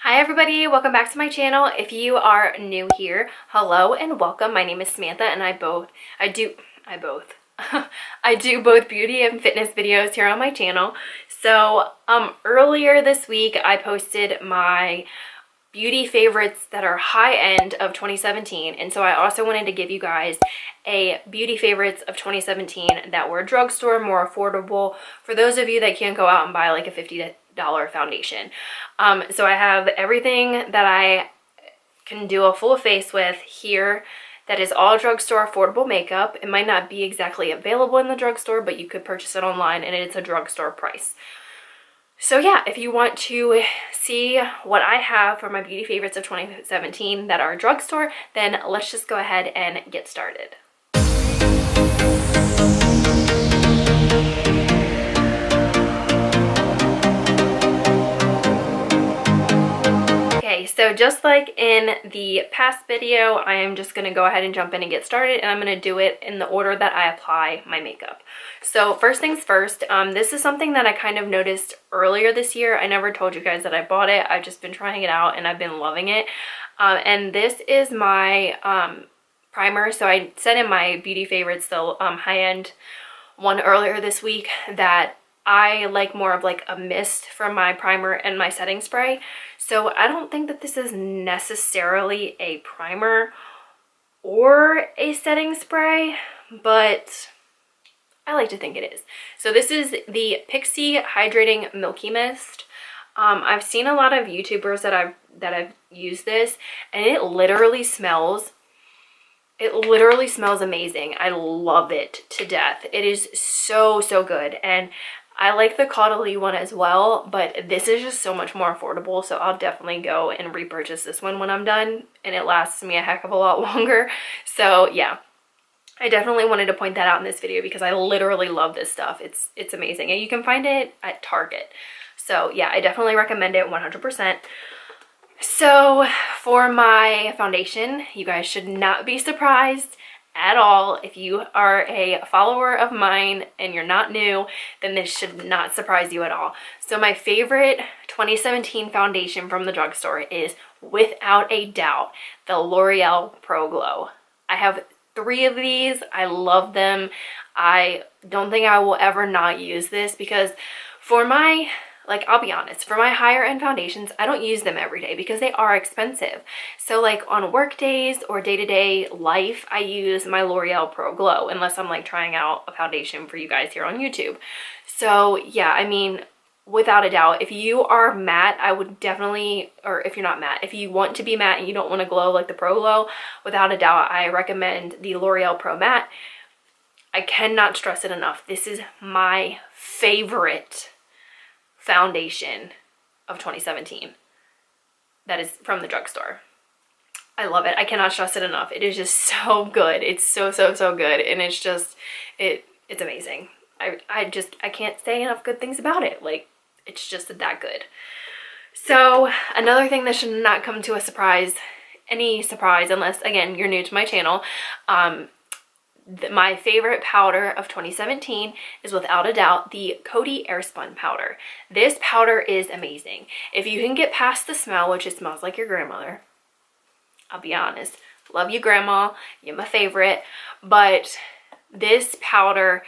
Hi everybody, welcome back to my channel. If you are new here, hello and welcome. My name is Samantha and I do both beauty and fitness videos here on my channel. So earlier this week I posted my beauty favorites that are high end of 2017, and so I also wanted to give you guys a beauty favorites of 2017 that were drugstore, more affordable for those of you that can't go out and buy like a $50 foundation. So I have everything that I can do a full face with here that is all drugstore affordable makeup. It might not be exactly available in the drugstore, but you could purchase it online and it's a drugstore price. So yeah, if you want to see what I have for my beauty favorites of 2017 that are drugstore, then let's just go ahead and get started. Okay, so just like in the past video, I am just going to go ahead and jump in and get started, and I'm going to do it in the order that I apply my makeup. So first things first, this is something that I kind of noticed earlier this year. I never told you guys that I bought it. I've just been trying it out and I've been loving it. And this is my primer. So I said in my beauty favorites, the high-end one earlier this week, that I like more of like a mist from my primer and my setting spray. So I don't think that this is necessarily a primer or a setting spray, but I like to think it is. So this is the Pixi Hydrating Milky Mist. I've seen a lot of YouTubers that I've used this, and it literally smells amazing. I love it to death. It is so good, and I like the Caudalie one as well, but this is just so much more affordable, so I'll definitely go and repurchase this one when I'm done, and it lasts me a heck of a lot longer. So yeah, I definitely wanted to point that out in this video because I literally love this stuff. It's amazing, and you can find it at Target. So yeah, I definitely recommend it 100%. So for my foundation, you guys should not be surprised at all. If you are a follower of mine and you're not new, then this should not surprise you at all. So my favorite 2017 foundation from the drugstore is, without a doubt, the L'Oreal Pro Glow. I have 3 of these. I love them. I don't think I will ever not use this because for my, I'll be honest, for my higher end foundations, I don't use them every day because they are expensive. So like on work days or day-to-day life, I use my L'Oreal Pro Glow unless I'm like trying out a foundation for you guys here on YouTube. So yeah, I mean, without a doubt, if you are matte, I would definitely, or if you're not matte, if you want to be matte and you don't want to glow like the Pro Glow, without a doubt, I recommend the L'Oreal Pro Matte. I cannot stress it enough. This is my favorite foundation of 2017 that is from the drugstore. I love it. I cannot stress it enough. It is just so good. It's so good, and it's just it's amazing. I can't say enough good things about it. Like, it's just that good. So another thing that should not come to a surprise, any surprise, unless again you're new to my channel, my favorite powder of 2017 is without a doubt the Coty Airspun powder. This powder is amazing. If you can get past the smell, which it smells like your grandmother, I'll be honest, love you grandma, you're my favorite, but this powder,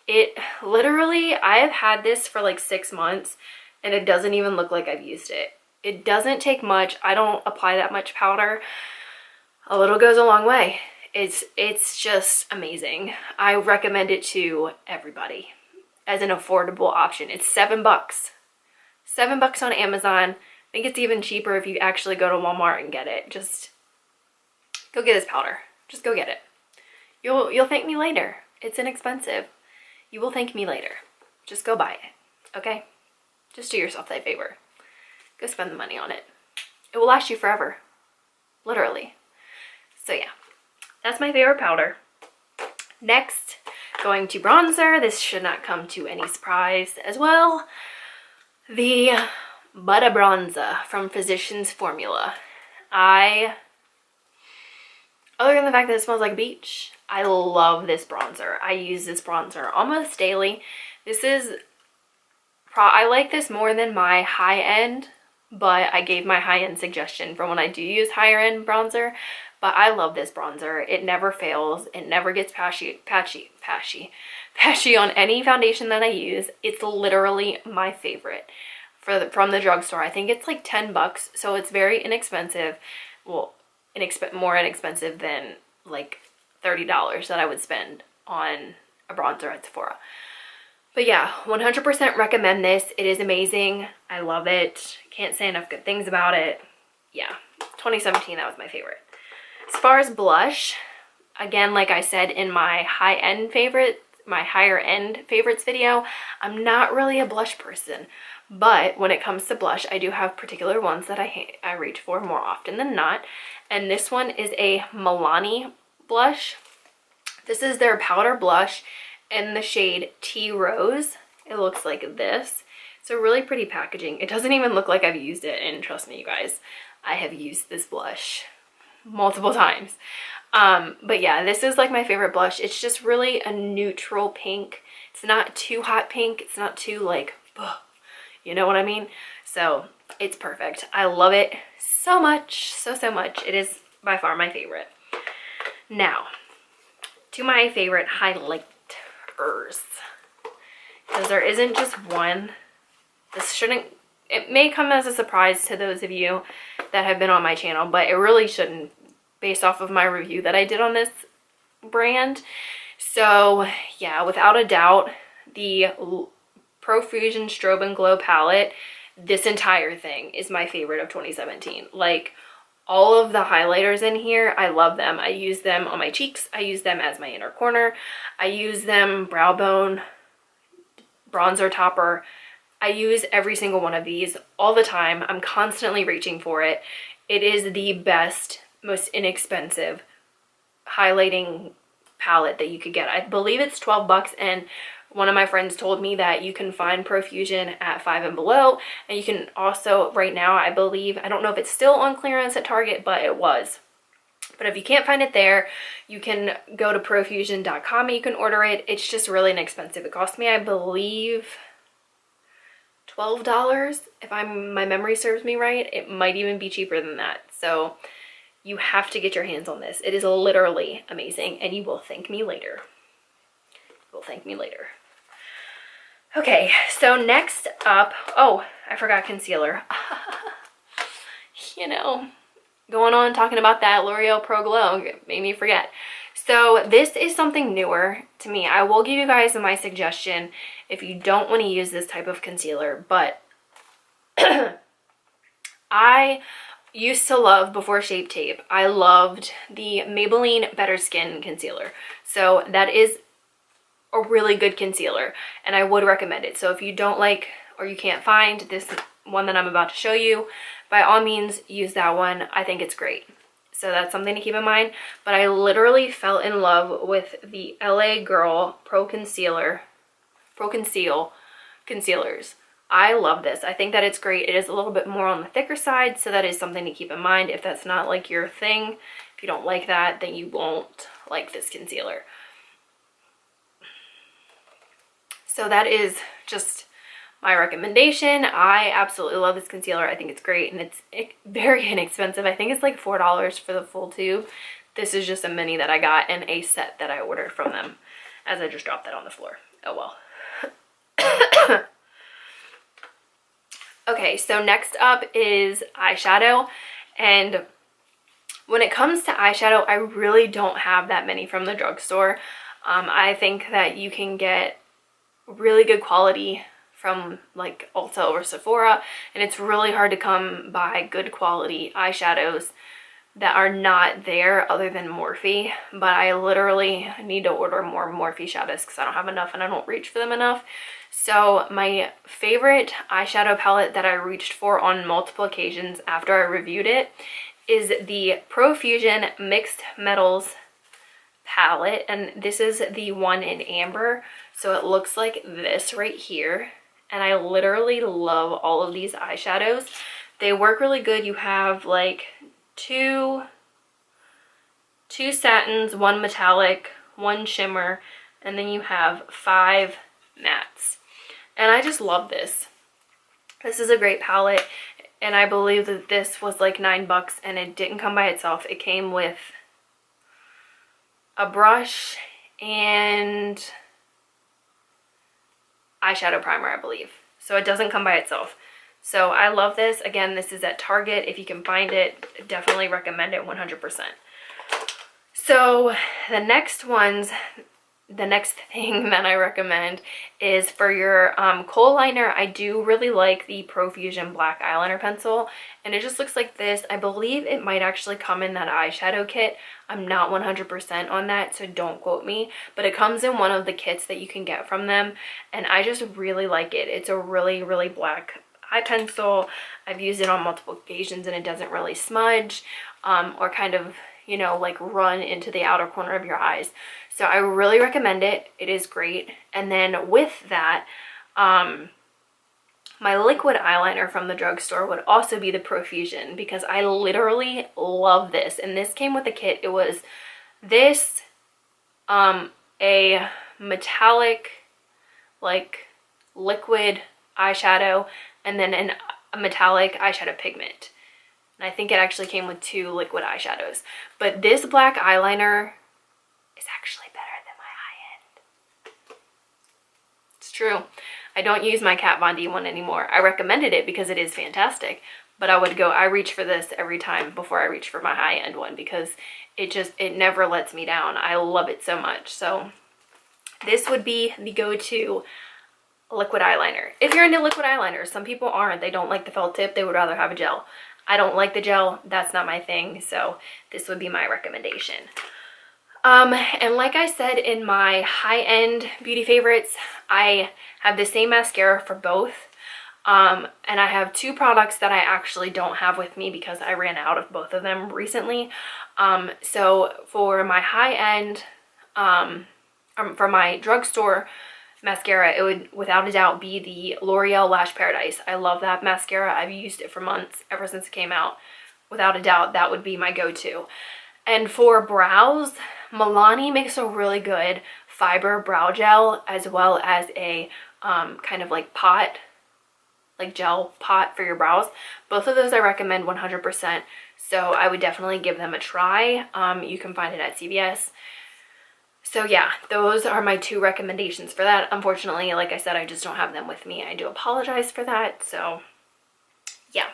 it literally, I have had this for like 6 months and it doesn't even look like I've used it. It doesn't take much. I don't apply that much powder. A little goes a long way. It's just amazing. I recommend it to everybody as an affordable option. It's $7. $7 on Amazon. I think it's even cheaper if you actually go to Walmart and get it. Just go get this powder. Just go get it. You'll thank me later. It's inexpensive. You will thank me later. Just go buy it, okay? Just do yourself that favor. Go spend the money on it. It will last you forever. Literally. So yeah. That's my favorite powder. Next, going to bronzer. This should not come to any surprise as well. The Butter Bronzer from Physicians Formula. Other than the fact that it smells like beach, I love this bronzer. I use this bronzer almost daily. This is, I like this more than my high-end but I gave my high-end suggestion for when I do use higher-end bronzer. But I love this bronzer. It never fails. It never gets patchy on any foundation that I use. It's literally my favorite from the drugstore. I think it's like 10 bucks, so it's very inexpensive. Well, more inexpensive than like $30 that I would spend on a bronzer at Sephora. But yeah, 100% recommend this. It is amazing. I love it. Can't say enough good things about it. Yeah, 2017, that was my favorite. As far as blush, again, like I said in my higher end favorites video, I'm not really a blush person. But when it comes to blush, I do have particular ones that I reach for more often than not. And this one is a Milani blush. This is their powder blush in the shade Tea Rose. It looks like this. It's a really pretty packaging. It doesn't even look like I've used it, and trust me, you guys, I have used this blush multiple times. But yeah, this is like my favorite blush. It's just really a neutral pink. It's not too hot pink. It's not too like, you know what I mean? So it's perfect. I love it so much, so much. It is by far my favorite. Now, to my favorite highlighters. Because there isn't just one. It may come as a surprise to those of you that have been on my channel, but it really shouldn't, based off of my review that I did on this brand. So yeah, without a doubt, the Profusion Strobe and Glow palette, this entire thing is my favorite of 2017. Like, all of the highlighters in here, I love them. I use them on my cheeks. I use them as my inner corner. I use them brow bone, bronzer topper. I use every single one of these all the time. I'm constantly reaching for it. It is the best, most inexpensive highlighting palette that you could get. I believe it's 12 bucks, and one of my friends told me that you can find Profusion at Five and Below, and you can also, right now, I believe, I don't know if it's still on clearance at Target, but it was. But if you can't find it there, you can go to profusion.com and you can order it. It's just really inexpensive. It cost me, I believe, $12, if my memory serves me right. It might even be cheaper than that. So you have to get your hands on this. It is literally amazing, and you will thank me later. You will thank me later. Okay, so next up, oh, I forgot concealer. You know, going on talking about that L'Oreal Pro Glow made me forget. So this is something newer to me. I will give you guys my suggestion if you don't want to use this type of concealer, but I used to love, before Shape Tape, I loved the Maybelline Better Skin concealer. So that is a really good concealer, and I would recommend it. So if you don't like, or you can't find this one that I'm about to show you, by all means use that one. I think it's great. So that's something to keep in mind. But I literally fell in love with the LA Girl Pro Conceal concealers. I love this. I think that it's great. It is a little bit more on the thicker side, so that is something to keep in mind. If that's not like your thing, if you don't like that, then you won't like this concealer. So that is just my recommendation. I absolutely love this concealer. I think it's great, and it's very inexpensive. I think it's like $4 for the full tube. This is just a mini that I got and a set that I ordered from them, as I just dropped that on the floor. Oh well. Okay, so next up is eyeshadow, and when it comes to eyeshadow, I really don't have that many from the drugstore. I think that you can get really good quality from like Ulta or Sephora, and it's really hard to come by good quality eyeshadows that are not there other than Morphe. But I literally need to order more Morphe shadows because I don't have enough and I don't reach for them enough. So my favorite eyeshadow palette that I reached for on multiple occasions after I reviewed it is the Profusion Mixed Metals palette, and this is the one in amber. So it looks like this right here, and I literally love all of these eyeshadows. They work really good. You have like two satins, one metallic, one shimmer, and then you have 5 mattes. And I just love this. This is a great palette. and I believe that this was like $9 and it didn't come by itself. It came with a brush and eyeshadow primer, I believe. So it doesn't come by itself. So I love this. Again, this is at Target. If you can find it, definitely recommend it 100%. So the next thing that I recommend is for your kohl liner. I do really like the Profusion black eyeliner pencil, and it just looks like this. I believe it might actually come in that eyeshadow kit. I'm not 100% on that, so don't quote me, but it comes in one of the kits that you can get from them, and I just really like it. It's a really, really black eye pencil. I've used it on multiple occasions and it doesn't really smudge or kind of, you know, like run into the outer corner of your eyes. So I really recommend it. It is great. And then with that, my liquid eyeliner from the drugstore would also be the Profusion, because I literally love this. And this came with a kit. It was this, a metallic, like liquid eyeshadow, and then a metallic eyeshadow pigment. And I think it actually came with 2 liquid eyeshadows. But this black eyeliner is actually better than my high-end. It's true. I don't use my Kat Von D one anymore. I recommended it because it is fantastic, but I reach for this every time before I reach for my high-end one, because it never lets me down. I love it so much. So this would be the go-to liquid eyeliner. If you're into liquid eyeliner, some people aren't. They don't like the felt tip. They would rather have a gel. I don't like the gel. That's not my thing. So this would be my recommendation. And like I said in my high-end beauty favorites, I have the same mascara for both. And I have 2 products that I actually don't have with me because I ran out of both of them recently. So for my high-end, for my drugstore mascara, it would without a doubt be the L'Oreal Lash Paradise. I love that mascara. I've used it for months, ever since it came out. Without a doubt, that would be my go-to. And for brows, Milani makes a really good fiber brow gel, as well as a kind of like pot, like gel pot for your brows. Both of those I recommend 100%. So I would definitely give them a try. You can find it at CVS. So yeah, those are my 2 recommendations for that. Unfortunately, like I said, I just don't have them with me. I do apologize for that. So yeah.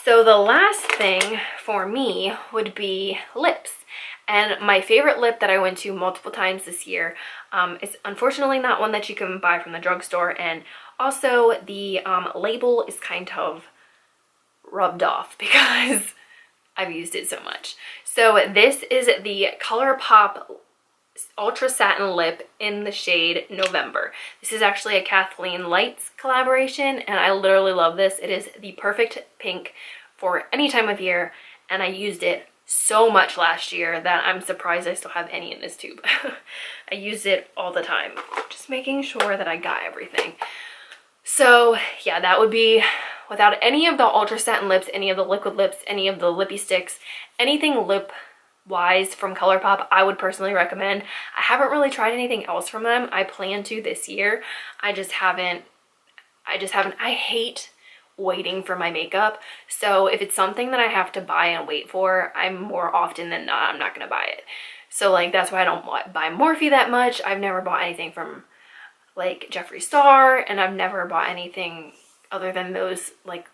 So the last thing for me would be lips. And my favorite lip that I went to multiple times this year is unfortunately not one that you can buy from the drugstore. And also the label is kind of rubbed off because I've used it so much. So this is the ColourPop Ultra Satin Lip in the shade November. This is actually a Kathleen Lights collaboration, and I literally love this. It is the perfect pink for any time of year, and I used it so much last year that I'm surprised I still have any in this tube. I used it all the time. Just making sure that I got everything. So yeah, that would be, without any of the Ultra Satin lips, any of the liquid lips, any of the lippy sticks, anything lip wise from ColourPop, I would personally recommend. I haven't really tried anything else from them. I plan to this year. I hate waiting for my makeup. So if it's something that I have to buy and wait for, I'm more often than not, I'm not going to buy it. So like, that's why I don't buy Morphe that much. I've never bought anything from like Jeffree Star, and I've never bought anything other than those like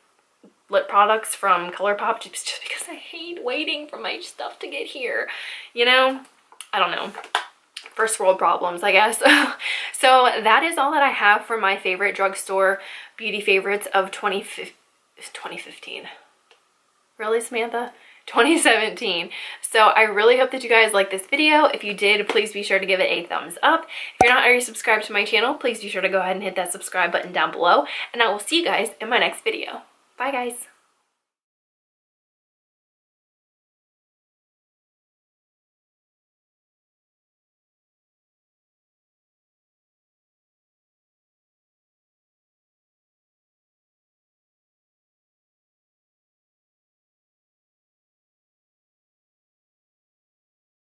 lip products from ColourPop, just because I hate waiting for my stuff to get here, you know? I don't know. First world problems, I guess. So that is all that I have for my favorite drugstore beauty favorites of 2015. Really, Samantha? 2017. So I really hope that you guys liked this video. If you did, please be sure to give it a thumbs up. If you're not already subscribed to my channel, please be sure to go ahead and hit that subscribe button down below, and I will see you guys in my next video. Bye guys.